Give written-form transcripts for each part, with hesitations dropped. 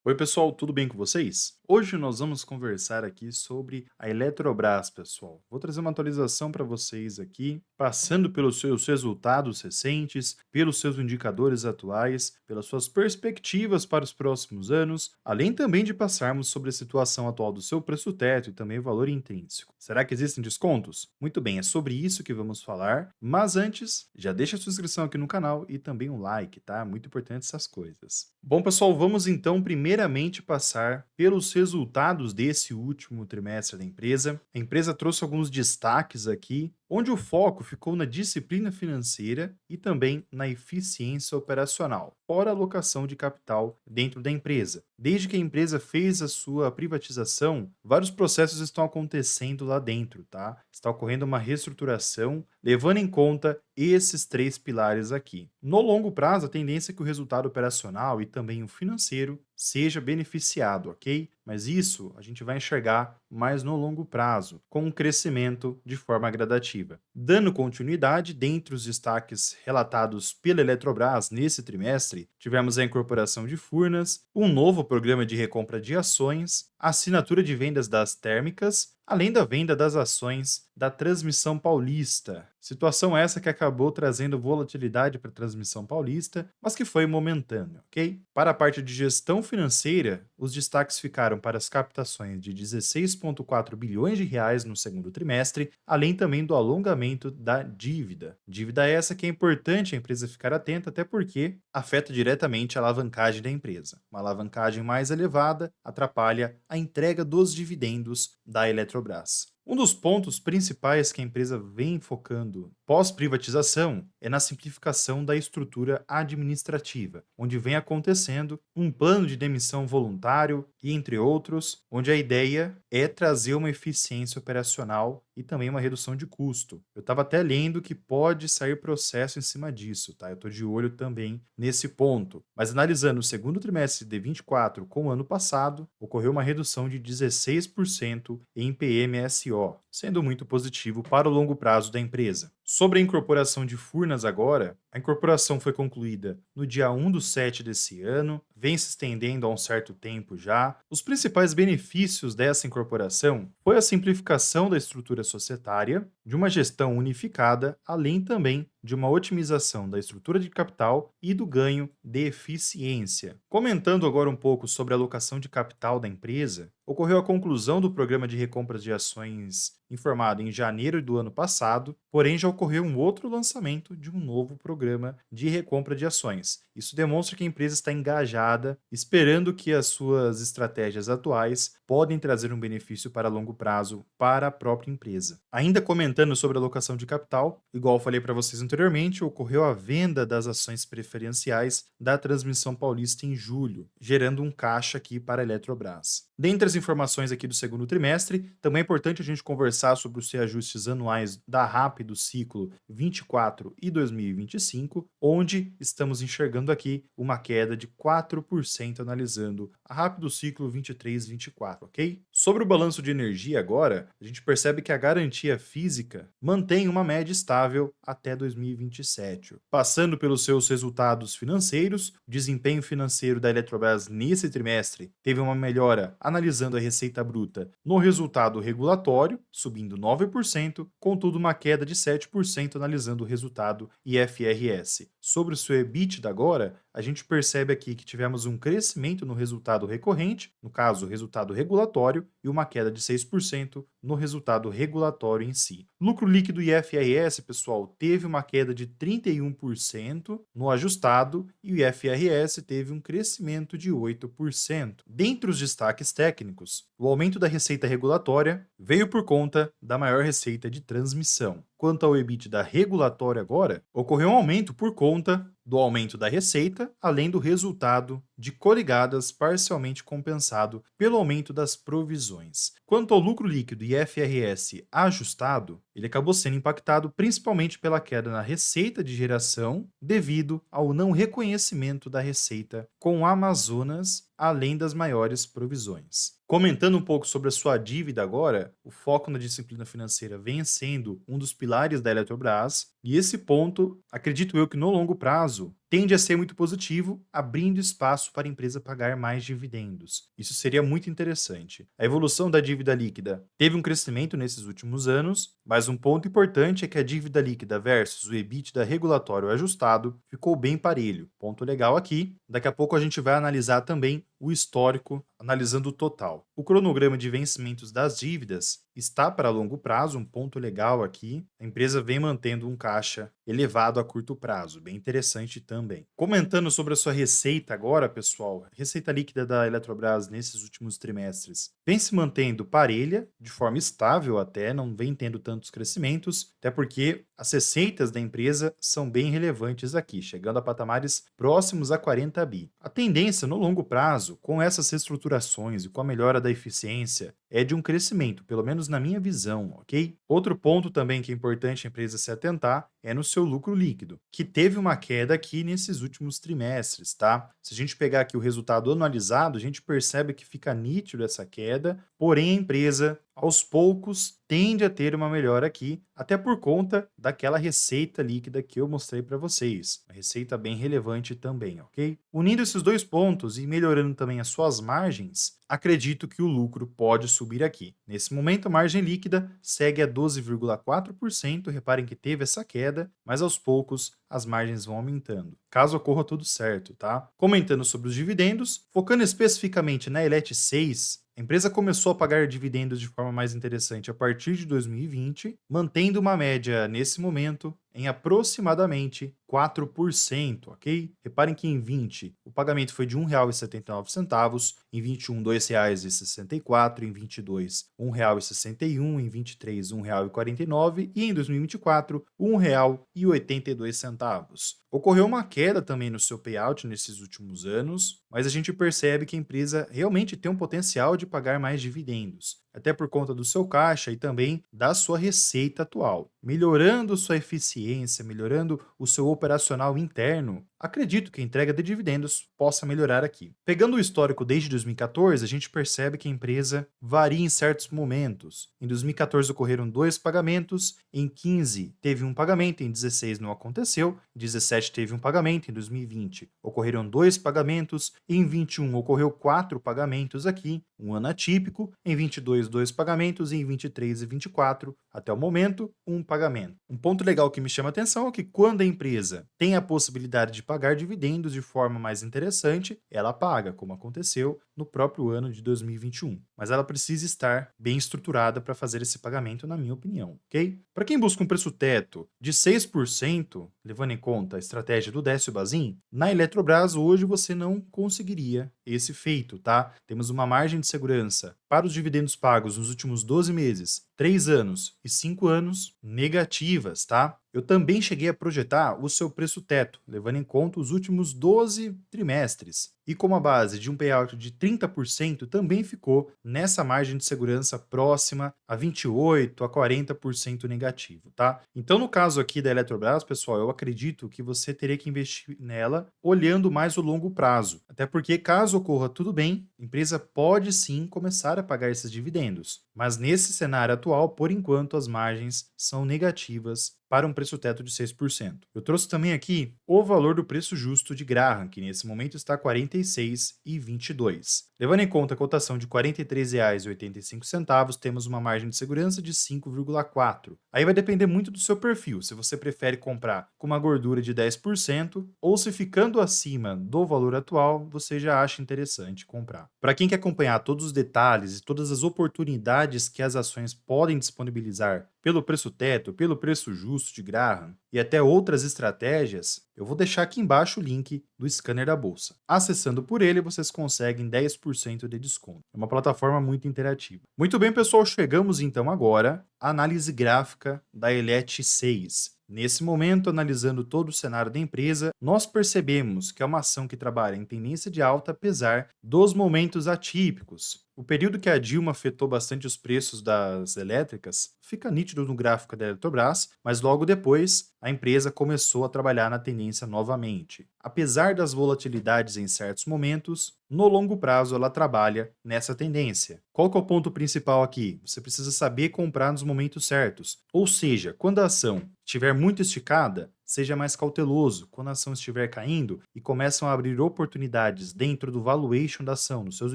Oi, pessoal, tudo bem com vocês? Hoje nós vamos conversar aqui sobre a Eletrobras, pessoal. Vou trazer uma atualização para vocês aqui, passando pelos seus resultados recentes, pelos seus indicadores atuais, pelas suas perspectivas para os próximos anos, além também de passarmos sobre a situação atual do seu preço teto e também o valor intrínseco. Será que existem descontos? Muito bem, é sobre isso que vamos falar, mas antes, já deixa a sua inscrição aqui no canal e também um like, tá? Muito importante essas coisas. Bom, pessoal, vamos então primeiramente passar pelos resultados desse último trimestre da empresa. A empresa trouxe alguns destaques aqui, onde o foco ficou na disciplina financeira e também na eficiência operacional, fora a alocação de capital dentro da empresa. Desde que a empresa fez a sua privatização, vários processos estão acontecendo lá dentro, tá? Está ocorrendo uma reestruturação, levando em conta esses três pilares aqui. No longo prazo, a tendência é que o resultado operacional e também o financeiro seja beneficiado, ok? Mas isso a gente vai enxergar mais no longo prazo, com um crescimento de forma gradativa. Dando continuidade, dentre os destaques relatados pela Eletrobras nesse trimestre, tivemos a incorporação de Furnas, um novo programa de recompra de ações, a assinatura de vendas das térmicas, além da venda das ações da Transmissão Paulista. Situação essa que acabou trazendo volatilidade para a Transmissão Paulista, mas que foi momentânea, ok? Para a parte de gestão financeira, os destaques ficaram para as captações de 16,4 bilhões de reais no segundo trimestre, além também do alongamento da dívida. Dívida essa que é importante a empresa ficar atenta, até porque afeta diretamente a alavancagem da empresa. Uma alavancagem mais elevada atrapalha a entrega dos dividendos da Eletrobras. Um dos pontos principais que a empresa vem focando pós-privatização é na simplificação da estrutura administrativa, onde vem acontecendo um plano de demissão voluntário e entre outros, onde a ideia é trazer uma eficiência operacional e também uma redução de custo. Eu estava até lendo que pode sair processo em cima disso, tá? Eu estou de olho também nesse ponto. Mas analisando o segundo trimestre de 24 com o ano passado, ocorreu uma redução de 16% em PMSO, sendo muito positivo para o longo prazo da empresa. Sobre a incorporação de Furnas agora, a incorporação foi concluída no dia 1/7 desse ano, vem se estendendo há um certo tempo já. Os principais benefícios dessa incorporação foi a simplificação da estrutura societária, de uma gestão unificada, além também de uma otimização da estrutura de capital e do ganho de eficiência. Comentando agora um pouco sobre a alocação de capital da empresa, ocorreu a conclusão do programa de recompras de ações informado em janeiro do ano passado, porém já ocorreu um outro lançamento de um novo programa de recompra de ações. Isso demonstra que a empresa está engajada, esperando que as suas estratégias atuais podem trazer um benefício para longo prazo para a própria empresa. Ainda comentando sobre a alocação de capital, igual eu falei para vocês anteriormente, ocorreu a venda das ações preferenciais da Transmissão Paulista em julho, gerando um caixa aqui para a Eletrobras. Dentre as informações aqui do segundo trimestre, também é importante a gente conversar sobre os reajustes anuais da RAP do ciclo 24 e 2025, onde estamos enxergando aqui uma queda de 4% analisando a RAP do ciclo 23-24, ok? Sobre o balanço de energia agora, a gente percebe que a garantia física mantém uma média estável até 2027. Passando pelos seus resultados financeiros, o desempenho financeiro da Eletrobras nesse trimestre teve uma melhora analisando a receita bruta no resultado regulatório, subindo 9%, contudo uma queda de 7% analisando o resultado IFRS. Sobre o seu EBITDA agora, a gente percebe aqui que tivemos um crescimento no resultado recorrente, no caso, o resultado regulatório, e uma queda de 6% no resultado regulatório em si. Lucro líquido IFRS, pessoal, teve uma queda de 31% no ajustado e o IFRS teve um crescimento de 8%. Dentre os destaques técnicos, o aumento da receita regulatória veio por conta da maior receita de transmissão. Quanto ao EBITDA regulatório agora, ocorreu um aumento por conta do aumento da receita, além do resultado de coligadas parcialmente compensado pelo aumento das provisões. Quanto ao lucro líquido e IFRS ajustado, ele acabou sendo impactado principalmente pela queda na receita de geração devido ao não reconhecimento da receita com Amazonas, além das maiores provisões. Comentando um pouco sobre a sua dívida agora, o foco na disciplina financeira vem sendo um dos pilares da Eletrobras, e esse ponto, acredito eu que no longo prazo, tende a ser muito positivo, abrindo espaço para a empresa pagar mais dividendos. Isso seria muito interessante. A evolução da dívida líquida teve um crescimento nesses últimos anos, mas um ponto importante é que a dívida líquida versus o EBITDA regulatório ajustado ficou bem parelho. Ponto legal aqui. Daqui a pouco a gente vai analisar também o histórico, analisando o total. O cronograma de vencimentos das dívidas está para longo prazo, um ponto legal aqui. A empresa vem mantendo um caixa elevado a curto prazo, bem interessante também. Comentando sobre a sua receita agora, pessoal, receita líquida da Eletrobras nesses últimos trimestres vem se mantendo parelha, de forma estável até, não vem tendo tantos crescimentos, até porque as receitas da empresa são bem relevantes aqui, chegando a patamares próximos a 40 bi. A tendência no longo prazo, com essas reestruturações e com a melhora da eficiência, é de um crescimento, pelo menos na minha visão, ok? Outro ponto também que é importante a empresa se atentar é no seu lucro líquido, que teve uma queda aqui nesses últimos trimestres, tá? Se a gente pegar aqui o resultado anualizado, a gente percebe que fica nítido essa queda, porém a empresa, aos poucos, tende a ter uma melhora aqui, até por conta daquela receita líquida que eu mostrei para vocês. Uma receita bem relevante também, ok? Unindo esses dois pontos e melhorando também as suas margens, acredito que o lucro pode subir aqui. Nesse momento, a margem líquida segue a 12,4%. Reparem que teve essa queda, mas aos poucos as margens vão aumentando. Caso ocorra tudo certo, tá? Comentando sobre os dividendos, focando especificamente na Elet 6, a empresa começou a pagar dividendos de forma mais interessante a partir de 2020, mantendo uma média nesse momento em aproximadamente 4%, ok? Reparem que em 20 o pagamento foi de R$ 1,79, em 21 R$ 2,64, em 22 R$ 1,61, em 23 R$ 1,49 e em 2024 R$ 1,82. Ocorreu uma queda também no seu payout nesses últimos anos, mas a gente percebe que a empresa realmente tem um potencial de pagar mais dividendos, até por conta do seu caixa e também da sua receita atual. Melhorando sua eficiência, melhorando o seu operacional interno, acredito que a entrega de dividendos possa melhorar aqui. Pegando o histórico desde 2014, a gente percebe que a empresa varia em certos momentos. Em 2014 ocorreram 2 pagamentos, em 15 teve um pagamento, em 16 não aconteceu, em 17 teve um pagamento, em 2020 ocorreram 2 pagamentos, em 21 ocorreu 4 pagamentos aqui, um ano atípico, em 22 2 pagamentos, e em 23 e 24 até o momento, um pagamento. Um ponto legal que me chama a atenção é que quando a empresa tem a possibilidade de pagar dividendos de forma mais interessante, ela paga, como aconteceu no próprio ano de 2021. Mas ela precisa estar bem estruturada para fazer esse pagamento, na minha opinião, ok? Para quem busca um preço teto de 6%, levando em conta a estratégia do Décio Bazin, na Eletrobras hoje você não conseguiria esse feito, tá? Temos uma margem de segurança para os dividendos pagos nos últimos 12 meses, 3 anos e 5 anos negativas, tá? Eu também cheguei a projetar o seu preço teto, levando em conta os últimos 12 trimestres. E como a base de um payout de 30% também ficou nessa margem de segurança próxima a 28% a 40% negativo, tá? Então, no caso aqui da Eletrobras, pessoal, eu acredito que você teria que investir nela olhando mais o longo prazo. Até porque, caso ocorra tudo bem, a empresa pode sim começar a pagar esses dividendos. Mas nesse cenário atual, por enquanto, as margens são negativas para um preço teto de 6%. Eu trouxe também aqui o valor do preço justo de Graham, que nesse momento está R$ 46,22. Levando em conta a cotação de R$ 43,85, temos uma margem de segurança de 5,4%. Aí vai depender muito do seu perfil, se você prefere comprar com uma gordura de 10% ou se ficando acima do valor atual, você já acha interessante comprar. Para quem quer acompanhar todos os detalhes e todas as oportunidades que as ações podem disponibilizar pelo preço teto, pelo preço justo de Graham e até outras estratégias, eu vou deixar aqui embaixo o link do scanner da bolsa. Acessando por ele, vocês conseguem 10% de desconto. É uma plataforma muito interativa. Muito bem, pessoal, chegamos então agora à análise gráfica da Elet 6. Nesse momento, analisando todo o cenário da empresa, nós percebemos que é uma ação que trabalha em tendência de alta apesar dos momentos atípicos. O período que a Dilma afetou bastante os preços das elétricas fica nítido no gráfico da Eletrobras, mas logo depois a empresa começou a trabalhar na tendência novamente. Apesar das volatilidades em certos momentos, no longo prazo ela trabalha nessa tendência. Qual que é o ponto principal aqui? Você precisa saber comprar nos momentos certos. Ou seja, quando a ação estiver muito esticada, seja mais cauteloso. Quando a ação estiver caindo e começam a abrir oportunidades dentro do valuation da ação, nos seus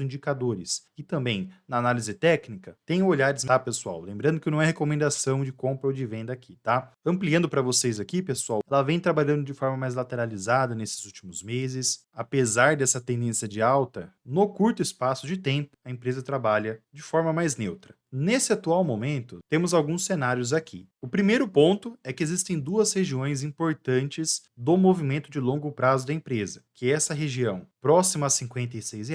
indicadores e também na análise técnica, tenha olhares, tá, pessoal? Lembrando que não é recomendação de compra ou de venda aqui, tá? Ampliando para vocês aqui, pessoal, ela vem trabalhando de forma mais lateralizada nesses últimos meses. Apesar dessa tendência de alta, no curto espaço de tempo, a empresa trabalha de forma mais neutra. Nesse atual momento, temos alguns cenários aqui. O primeiro ponto é que existem duas regiões importantes do movimento de longo prazo da empresa, que é essa região próxima a R$ 56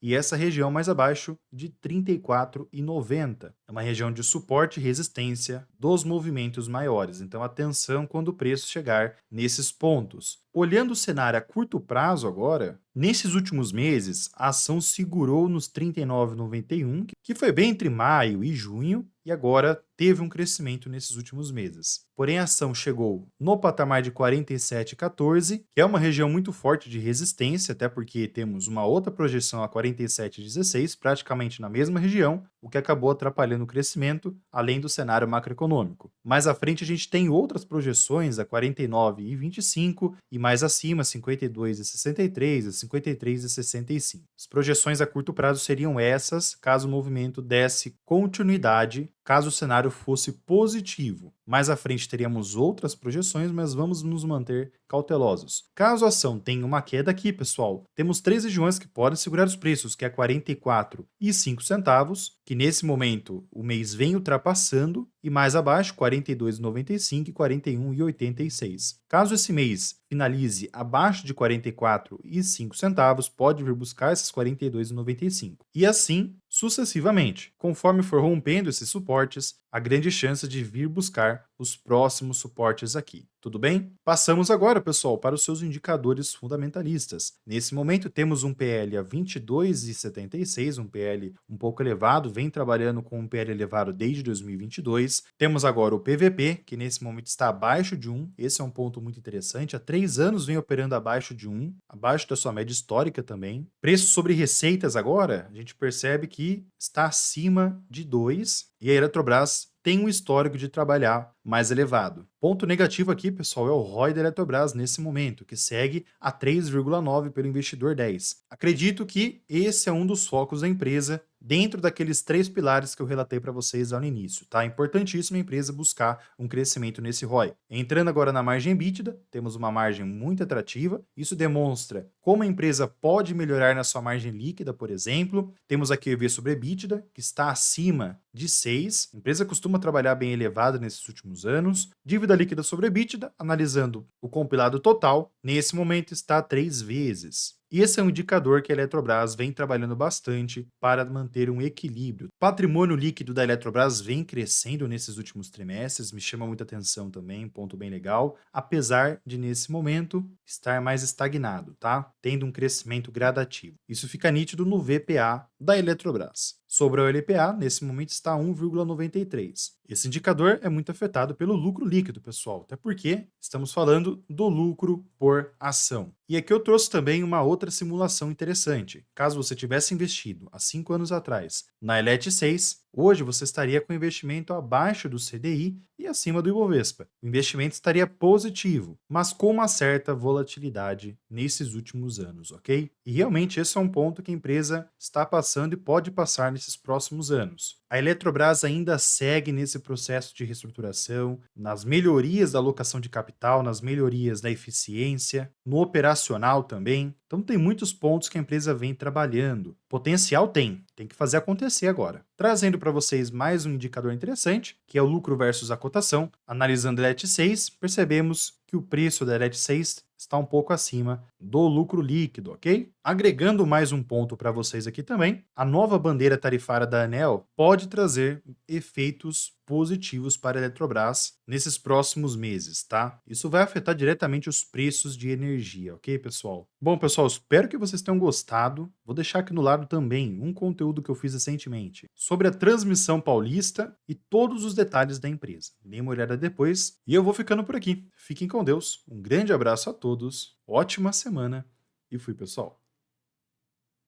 e essa região mais abaixo de R$ 34,90. É uma região de suporte e resistência dos movimentos maiores, então atenção quando o preço chegar nesses pontos. Olhando o cenário a curto prazo agora, nesses últimos meses, a ação segurou nos R$ 39,91, que foi bem entre maio e junho, e agora teve um crescimento nesses últimos meses. Porém, a ação chegou no patamar de R$ 47,14, que é uma região muito forte de resistência, até porque temos uma outra projeção a R$ 47,16, praticamente na mesma região, o que acabou atrapalhando o crescimento, além do cenário macroeconômico. Mais à frente, a gente tem outras projeções a R$ 49,25 e mais acima, R$ 52,63 e R$ 53,65. As projeções a curto prazo seriam essas, caso o movimento desse continuidade, caso o cenário fosse positivo. Mais à frente teríamos outras projeções, mas vamos nos manter cautelosos. Caso a ação tenha uma queda aqui, pessoal, temos três regiões que podem segurar os preços, que é R$ 44,05, que nesse momento o mês vem ultrapassando, e mais abaixo, R$ 42,95 e R$ 41,86. Caso esse mês finalize abaixo de R$ 44,05, pode vir buscar esses R$ 42,95. E assim sucessivamente. Conforme for rompendo esses suportes, há grande chance de vir buscar os próximos suportes aqui. Tudo bem? Passamos agora, pessoal, para os seus indicadores fundamentalistas. Nesse momento temos um PL a 22,76, um PL um pouco elevado, vem trabalhando com um PL elevado desde 2022. Temos agora o PVP, que nesse momento está abaixo de 1. Esse é um ponto muito interessante. Há 3 anos vem operando abaixo de 1, abaixo da sua média histórica também. Preço sobre receitas agora, a gente percebe que está acima de 2 e a Eletrobras tem um histórico de trabalhar mais elevado. Ponto negativo aqui, pessoal, é o ROI da Eletrobras nesse momento, que segue a 3,9 pelo investidor 10. Acredito que esse é um dos focos da empresa dentro daqueles 3 pilares que eu relatei para vocês lá no início, tá? É importantíssimo a empresa buscar um crescimento nesse ROI. Entrando agora na margem EBITDA, temos uma margem muito atrativa. Isso demonstra como a empresa pode melhorar na sua margem líquida, por exemplo. Temos aqui o EV sobre EBITDA, que está acima de 6. A empresa costuma trabalhar bem elevada nesses últimos anos. Dívida líquida sobre EBITDA, analisando o compilado total, nesse momento está 3 vezes. E esse é um indicador que a Eletrobras vem trabalhando bastante para manter um equilíbrio. O patrimônio líquido da Eletrobras vem crescendo nesses últimos trimestres, me chama muita atenção também, ponto bem legal, apesar de nesse momento estar mais estagnado, tá? Tendo um crescimento gradativo. Isso fica nítido no VPA da Eletrobras. Sobre a LPA, nesse momento está 1,93. Esse indicador é muito afetado pelo lucro líquido, pessoal, até porque estamos falando do lucro por ação. E aqui eu trouxe também uma outra simulação interessante. Caso você tivesse investido há 5 anos atrás na Elet 6, hoje você estaria com investimento abaixo do CDI e acima do Ibovespa. O investimento estaria positivo, mas com uma certa volatilidade nesses últimos anos, ok? E realmente esse é um ponto que a empresa está passando e pode passar nesses próximos anos. A Eletrobras ainda segue nesse processo de reestruturação, nas melhorias da alocação de capital, nas melhorias da eficiência, no operacional também. Então tem muitos pontos que a empresa vem trabalhando. Potencial tem que fazer acontecer agora. Trazendo para vocês mais um indicador interessante, que é o lucro versus a cotação. Analisando a ELET 6, percebemos que o preço da ELET 6 está um pouco acima do lucro líquido, ok? Agregando mais um ponto para vocês aqui também, a nova bandeira tarifária da ANEEL pode trazer efeitos positivos para a Eletrobras nesses próximos meses, tá? Isso vai afetar diretamente os preços de energia, ok, pessoal? Bom, pessoal, espero que vocês tenham gostado. Vou deixar aqui no lado também um conteúdo que eu fiz recentemente sobre a transmissão paulista e todos os detalhes da empresa. Dê uma olhada depois e eu vou ficando por aqui. Fiquem com Deus, um grande abraço a todos, ótima semana e fui, pessoal.